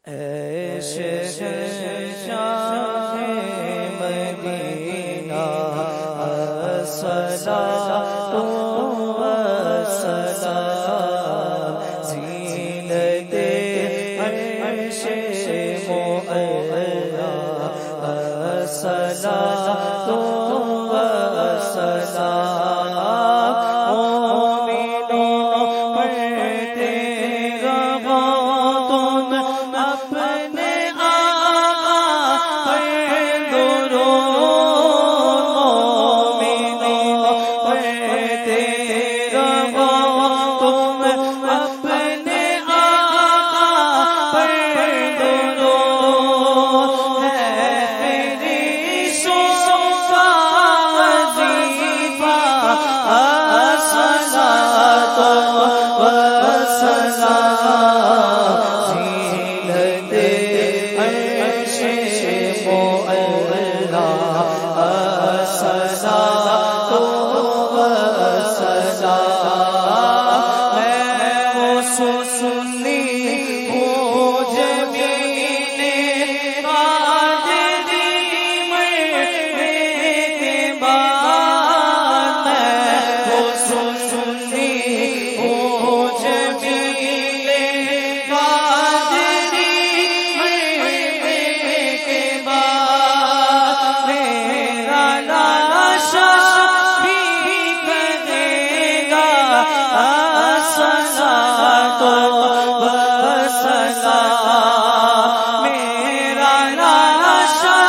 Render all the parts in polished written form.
شاہ مدینہ الصلاۃ والسلام زینت عرش معلا الصلاۃ والسلام مومنوں پر تیرا تم اپنے آقا پر درود مومنوں پر تیرا تم اپنے آقا پر درود ہے میری شوقا وظیفہ الصلاۃ والسلام زینت عرش معلا الصلاۃ والسلام میں وہ سنی ہوں جمیل قادری مرنے کے بعد میں وہ سنی ہوں جمیل قادری مرنے کے بعد میرا لاشا بھی کرے گا الصلاۃ والسلام میرا لاشا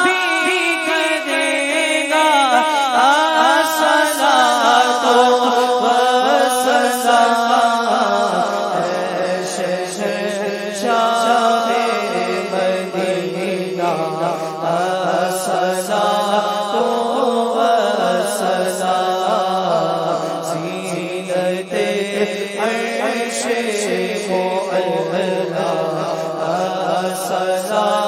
بھی کرے گا الصلاۃ والسلام شاہ مدینہ الصلاۃ والسلام زینت عرش معلا الصلاۃ